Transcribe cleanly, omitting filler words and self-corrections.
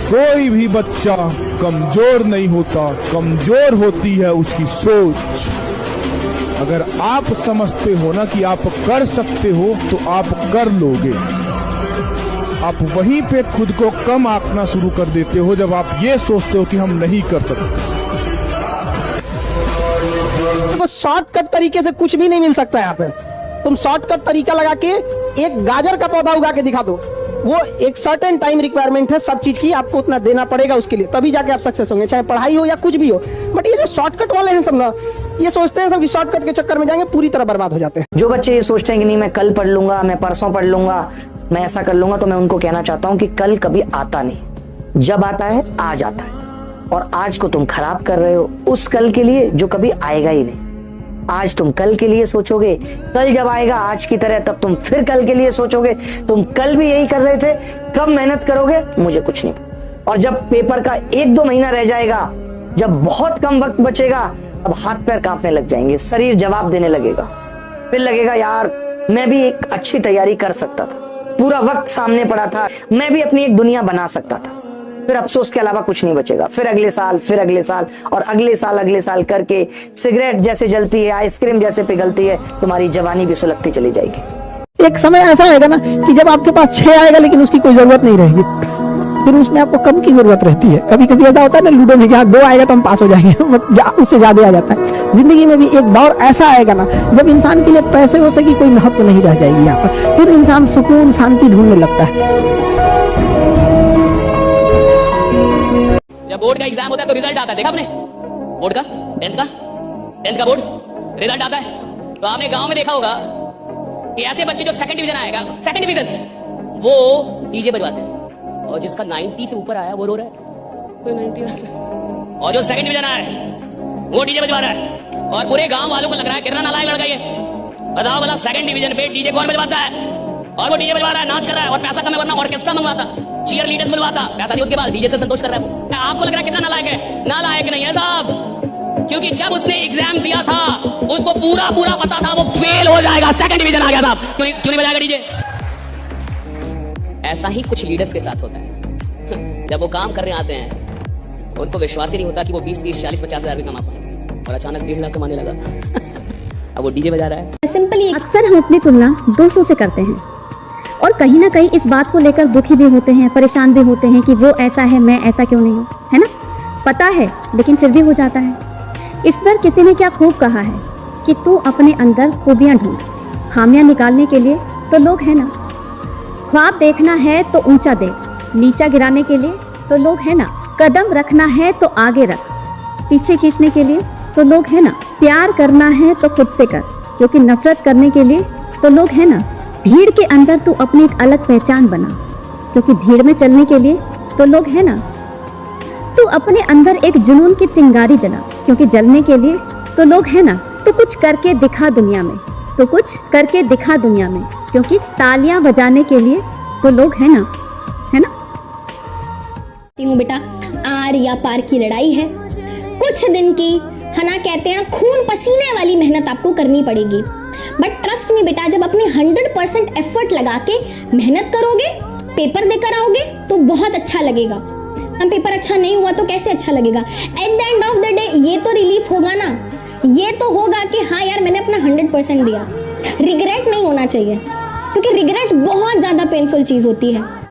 कोई भी बच्चा कमजोर नहीं होता, कमजोर होती है उसकी सोच। अगर आप समझते हो ना कि आप कर सकते हो तो आप कर लोगे। आप वहीं पे खुद को कम आंकना शुरू कर देते हो जब आप ये सोचते हो कि हम नहीं कर सकते। तो शॉर्टकट तरीके से कुछ भी नहीं मिल सकता यहाँ पे। तुम शॉर्टकट तरीका लगा के एक गाजर का पौधा उगा के दिखा दो, वो एक सर्टेन टाइम रिक्वायरमेंट है सब चीज की, आपको उतना देना पड़ेगा उसके लिए, तभी जाके आप सक्सेस होंगे, चाहे पढ़ाई हो या कुछ भी हो। बट ये जो शॉर्टकट वाले हैं सब ना, ये सोचते हैं सब कि शॉर्टकट के चक्कर में जाएंगे पूरी तरह बर्बाद हो जाते हैं। जो बच्चे ये सोचते हैं कि नहीं मैं कल पढ़ लूंगा, मैं परसों पढ़ लूंगा, मैं ऐसा कर लूंगा, तो मैं उनको कहना चाहता हूं कि कल कभी आता नहीं। जब आता है आज आता है, और आज को तुम खराब कर रहे हो उस कल के लिए जो कभी आएगा ही नहीं। आज तुम कल के लिए सोचोगे, कल जब आएगा आज की तरह तब तुम फिर कल के लिए सोचोगे। तुम कल भी यही कर रहे थे, कब मेहनत करोगे मुझे कुछ नहीं। और जब पेपर का 1-2 महीना रह जाएगा, जब बहुत कम वक्त बचेगा, अब हाथ पैर कांपने लग जाएंगे, शरीर जवाब देने लगेगा, फिर लगेगा यार मैं भी एक अच्छी तैयारी कर सकता था, पूरा वक्त सामने पड़ा था, मैं भी अपनी एक दुनिया बना सकता था। फिर अफसोस के अलावा कुछ नहीं बचेगा। फिर अगले साल, फिर अगले साल, और अगले साल करके सिगरेट जैसे जलती है, आइसक्रीम जैसे पिघलती है, तुम्हारी जवानी भी सुलगती चली जाएगी। एक समय ऐसा आएगा ना कि जब आपके पास 6 आएगा लेकिन उसकी कोई जरूरत नहीं रहेगी, फिर उसमें आपको कम की जरूरत रहती है। कभी कभी ऐसा होता है ना लूडो में, यहाँ 2 आएगा तो हम पास हो जाएंगे, उससे ज्यादा आ जाता है। जिंदगी में भी एक दौर ऐसा आएगा ना जब इंसान के लिए पैसे वैसे की कोई महत्व नहीं रह जाएगी यहाँ पर, फिर इंसान सुकून शांति ढूंढने लगता है। जब बोर्ड का एग्जाम होता है तो रिजल्ट आता है, देखा आपने? बोर्ड का 10th का बोर्ड रिजल्ट आता है, तो आपने गांव में देखा होगा कि ऐसे बच्चे जो सेकंड डिवीजन आएगा, सेकंड डिवीजन, वो डीजे बजवाते हैं, और जिसका 90 से ऊपर आया वो रो रहा है, कोई 90 आ गया, और जो सेकंड डिवीजन आया है वो डीजे बजवा रहा है, और पूरे गांव वालों को लग रहा है कितना नालायक लड़का ये। बताओ भला सेकंड डिवीजन पे डीजे कौन बजवाता है? और वो डीजे बजवा रहा है, नाच कर रहा है, और पैसा कम है, वरना ऑर्केस्ट्रा मंगवाता, चीयर लीडर्स बुलवाता, पैसा नहीं उसके बाद डीजे से संतोष कर रहा है वो। आपको लग रहा है कितना नालायक है? नालायक नहीं है साहब, क्योंकि जब उसने एग्जाम दिया था उसको पूरा पता था वो फेल हो जाएगा, सेकंड डिवीजन आ गया था। क्यों नहीं बजाएगा डीजे? ऐसा ही कुछ लीडर्स के साथ होता है। जब वो काम करने आते हैं उनको विश्वास ही नहीं होता कि वो 20, 30, 40, 50 हजार भी कमा पाए, और अचानक 1.5 लाख कमाने लगा। अब वो डीजे बजा रहा है। सिंपली अक्सर हम अपनी तुलना दूसरों से करते हैं, और कहीं ना कहीं इस बात को लेकर दुखी भी होते हैं, परेशान भी होते हैं कि वो ऐसा है मैं ऐसा क्यों नहीं हूँ, है ना? पता है लेकिन फिर भी हो जाता है। इस पर किसी ने क्या खूब कहा है कि तू अपने अंदर खूबियां ढूंढ, खामियां निकालने के लिए तो लोग हैं ना। ख्वाब देखना है तो ऊंचा देख, नीचा गिराने के लिए तो लोग हैं ना। कदम रखना है तो आगे रख, पीछे खींचने के लिए तो लोग हैं ना। प्यार करना है तो खुद से कर, क्योंकि नफरत करने के लिए तो लोग हैं ना। भीड़ के अंदर तू अपनी एक अलग पहचान बना, क्योंकि भीड़ में चलने के लिए तो लोग हैं ना। तू अपने अंदर एक जुनून की चिंगारी जला, क्योंकि जलने के लिए तो लोग हैं ना। तू कुछ करके दिखा दुनिया में, तो कुछ करके दिखा दुनिया में, क्योंकि तालियां बजाने के लिए तो लोग हैं ना, है ना? बेटा आर या पार की लड़ाई है, कुछ दिन की, है ना, कहते हैं खून पसीने वाली मेहनत आपको करनी पड़ेगी। बट ट्रस्ट मी बेटा, जब अपनी 100% एफर्ट लगा के मेहनत करोगे, पेपर देकर आओगे तो बहुत अच्छा लगेगा। हम पेपर अच्छा नहीं हुआ तो कैसे अच्छा लगेगा? At the end of the day ये तो रिलीफ होगा ना, ये तो होगा कि हाँ यार मैंने अपना 100% दिया। रिग्रेट नहीं होना चाहिए, क्योंकि रिग्रेट बहुत ज्यादा पेनफुल चीज होती है।